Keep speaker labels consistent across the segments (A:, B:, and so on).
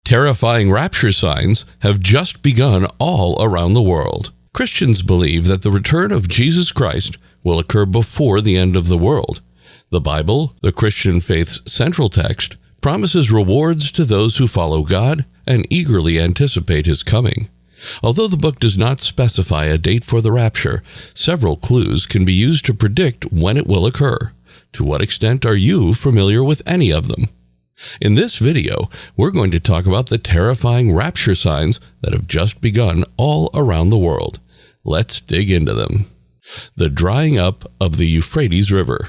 A: Terrifying rapture signs have just begun all around the world. Christians believe that the return of Jesus Christ will occur before the end of the world. The Bible, the Christian faith's central text, promises rewards to those who follow God and eagerly anticipate His coming. Although the book does not specify a date for the rapture, several clues can be used to predict when it will occur. To what extent are you familiar with any of them? In this video, we're going to talk about the terrifying rapture signs that have just begun all around the world. Let's dig into them. The drying up of the Euphrates River.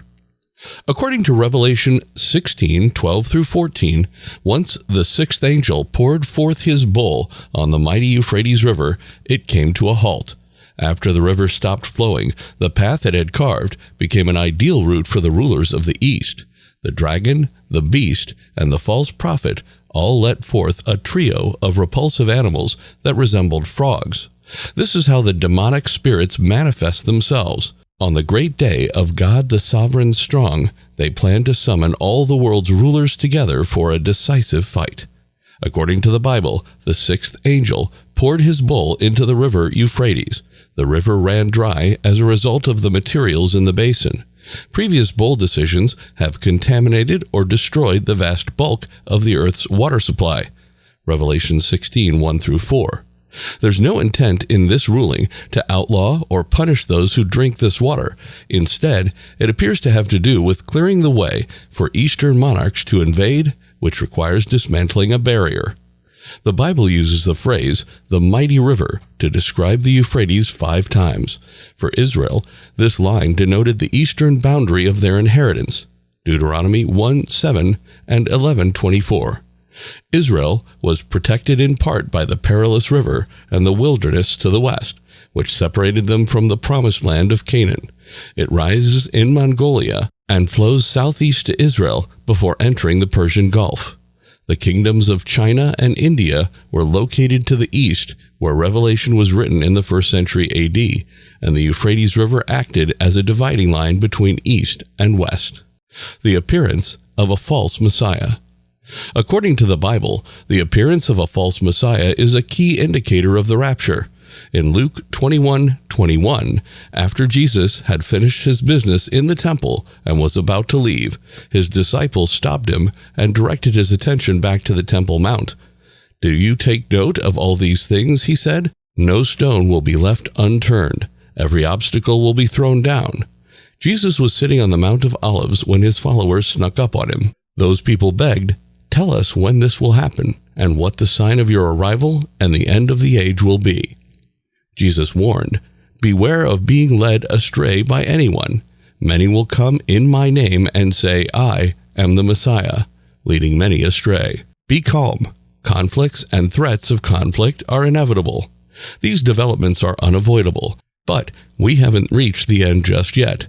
A: According to Revelation 16:12-14, once the sixth angel poured forth his bowl on the mighty Euphrates River, it came to a halt. After the river stopped flowing, the path it had carved became an ideal route for the rulers of the east. The dragon, the beast, and the false prophet all let forth a trio of repulsive animals that resembled frogs. This is how the demonic spirits manifest themselves. On the great day of God the Sovereign Strong, they plan to summon all the world's rulers together for a decisive fight. According to the Bible, the sixth angel poured his bowl into the river Euphrates. The river ran dry as a result of the materials in the basin. Previous bowl decisions have contaminated or destroyed the vast bulk of the earth's water supply. Revelation 16:1-4. There's no intent in this ruling to outlaw or punish those who drink this water. Instead, it appears to have to do with clearing the way for Eastern monarchs to invade, which requires dismantling a barrier. The Bible uses the phrase, the mighty river, to describe the Euphrates 5 times. For Israel, this line denoted the eastern boundary of their inheritance. Deuteronomy 1:7 and 11:24. Israel was protected in part by the perilous river and the wilderness to the west, which separated them from the promised land of Canaan. It rises in Mongolia and flows southeast to Israel before entering the Persian Gulf. The kingdoms of China and India were located to the east, where Revelation was written in the 1st century AD, and the Euphrates River acted as a dividing line between east and west. The appearance of a false Messiah. According to the Bible, the appearance of a false Messiah is a key indicator of the rapture. In Luke 21:21, after Jesus had finished his business in the temple and was about to leave, his disciples stopped him and directed his attention back to the Temple Mount. "Do you take note of all these things?" he said. "No stone will be left unturned. Every obstacle will be thrown down." Jesus was sitting on the Mount of Olives when his followers snuck up on him. Those people begged, "Tell us when this will happen, and what the sign of your arrival and the end of the age will be." Jesus warned, "Beware of being led astray by anyone. Many will come in my name and say, 'I am the Messiah,' leading many astray. Be calm. Conflicts and threats of conflict are inevitable. These developments are unavoidable, but we haven't reached the end just yet.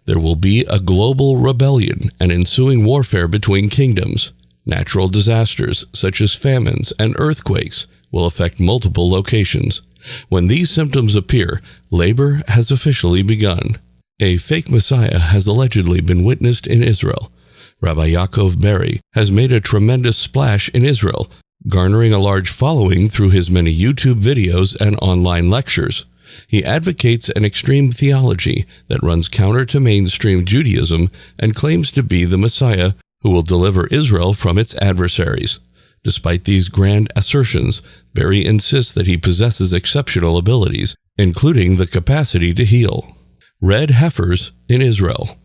A: There will be a global rebellion and ensuing warfare between kingdoms. Natural disasters, such as famines and earthquakes, will affect multiple locations. When these symptoms appear, labor has officially begun. A fake Messiah has allegedly been witnessed in Israel. Rabbi Yaakov Berry has made a tremendous splash in Israel, garnering a large following through his many YouTube videos and online lectures. He advocates an extreme theology that runs counter to mainstream Judaism and claims to be the Messiah who will deliver Israel from its adversaries. Despite these grand assertions, Berry insists that he possesses exceptional abilities, including the capacity to heal. Red heifers in Israel.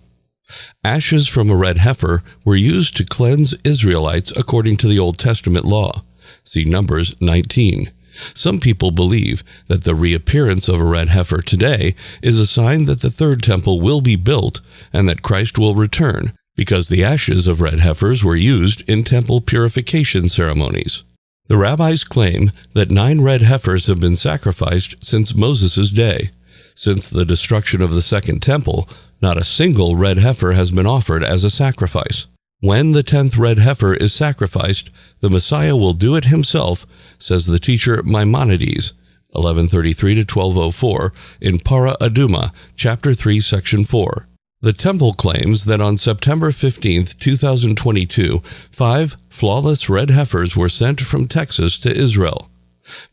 A: Ashes from a red heifer were used to cleanse Israelites according to the Old Testament law. See Numbers 19. Some people believe that the reappearance of a red heifer today is a sign that the third temple will be built and that Christ will return, because the ashes of red heifers were used in temple purification ceremonies. The rabbis claim that 9 red heifers have been sacrificed since Moses' day. Since the destruction of the Second Temple, not a single red heifer has been offered as a sacrifice. When the 10th red heifer is sacrificed, the Messiah will do it himself, says the teacher Maimonides, 1133-1204, in Para Aduma, chapter 3, section 4. The temple claims that on September 15, 2022, 5 flawless red heifers were sent from Texas to Israel.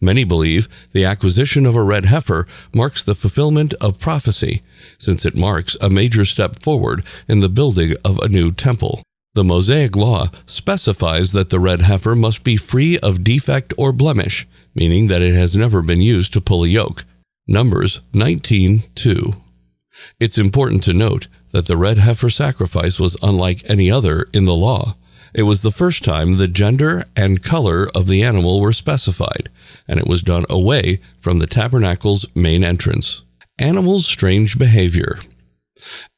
A: Many believe the acquisition of a red heifer marks the fulfillment of prophecy, since it marks a major step forward in the building of a new temple. The Mosaic Law specifies that the red heifer must be free of defect or blemish, meaning that it has never been used to pull a yoke. Numbers 19:2. It's important to note that the red heifer sacrifice was unlike any other in the law. It was the first time the gender and color of the animal were specified, and it was done away from the tabernacle's main entrance. Animals' strange behavior.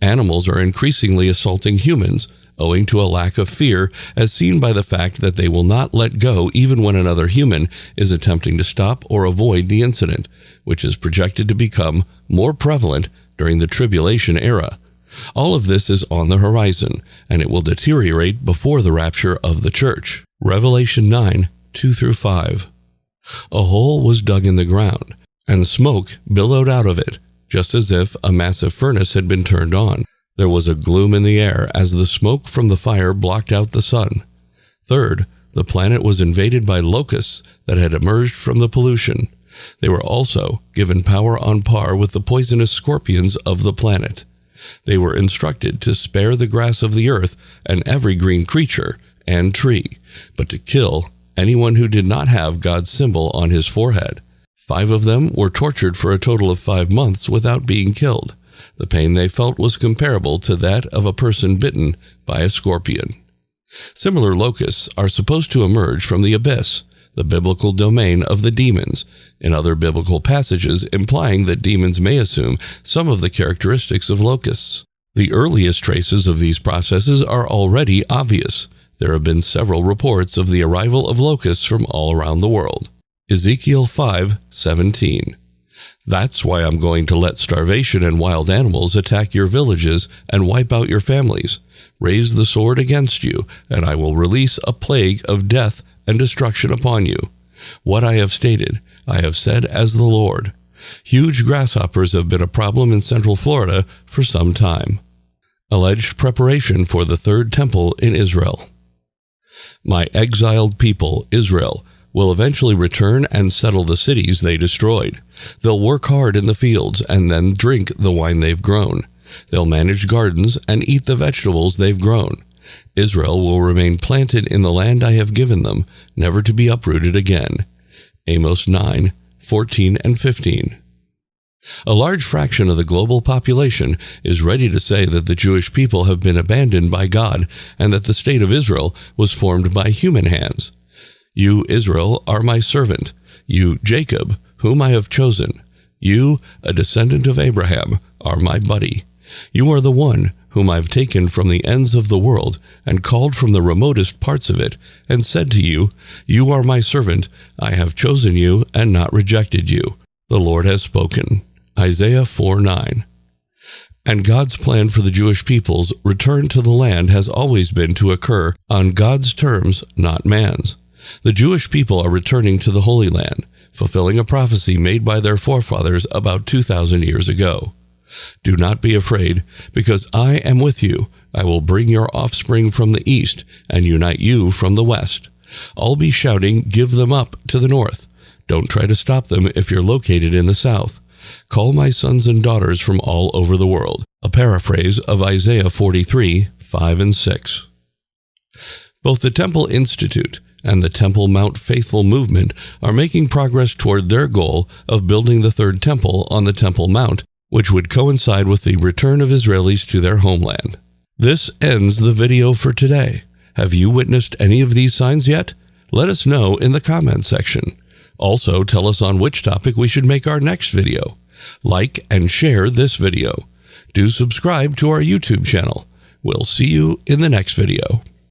A: Animals are increasingly assaulting humans, owing to a lack of fear, as seen by the fact that they will not let go even when another human is attempting to stop or avoid the incident, which is projected to become more prevalent during the tribulation era. All of this is on the horizon, and it will deteriorate before the rapture of the church. Revelation 9:2-5. A hole was dug in the ground, and smoke billowed out of it, just as if a massive furnace had been turned on. There was a gloom in the air as the smoke from the fire blocked out the sun. Third, the planet was invaded by locusts that had emerged from the pollution. They were also given power on par with the poisonous scorpions of the planet. They were instructed to spare the grass of the earth and every green creature and tree, but to kill anyone who did not have God's symbol on his forehead. 5 of them were tortured for a total of 5 months without being killed. The pain they felt was comparable to that of a person bitten by a scorpion. Similar locusts are supposed to emerge from the abyss, the biblical domain of the demons, in other biblical passages implying that demons may assume some of the characteristics of locusts. The earliest traces of these processes are already obvious. There have been several reports of the arrival of locusts from all around the world. Ezekiel 5:17. That's why I'm going to let starvation and wild animals attack your villages and wipe out your families. Raise the sword against you, and I will release a plague of death and destruction upon you. What I have stated, I have said as the Lord. Huge grasshoppers have been a problem in Central Florida for some time. Alleged preparation for the third temple in Israel. My exiled people, Israel, will eventually return and settle the cities they destroyed. They'll work hard in the fields and then drink the wine they've grown. They'll manage gardens and eat the vegetables they've grown. Israel will remain planted in the land I have given them, never to be uprooted again. Amos 9:14 and 15. A large fraction of the global population is ready to say that the Jewish people have been abandoned by God and that the state of Israel was formed by human hands. You, Israel, are my servant. You, Jacob, whom I have chosen. You, a descendant of Abraham, are my buddy. You are the one whom I have taken from the ends of the world and called from the remotest parts of it, and said to you, You are my servant. I have chosen you and not rejected you. The Lord has spoken. Isaiah 4:9. And God's plan for the Jewish people's return to the land has always been to occur on God's terms, not man's. The Jewish people are returning to the Holy Land, fulfilling a prophecy made by their forefathers about 2,000 years ago. Do not be afraid, because I am with you. I will bring your offspring from the east and unite you from the west. I'll be shouting, Give them up to the north. Don't try to stop them if you're located in the south. Call my sons and daughters from all over the world. A paraphrase of Isaiah 43:5 and 6. Both the Temple Institute and the Temple Mount Faithful movement are making progress toward their goal of building the third temple on the Temple Mount, which would coincide with the return of Israelis to their homeland. This ends the video for today. Have you witnessed any of these signs yet? Let us know in the comments section. Also, tell us on which topic we should make our next video. Like and share this video. Do subscribe to our YouTube channel. We'll see you in the next video.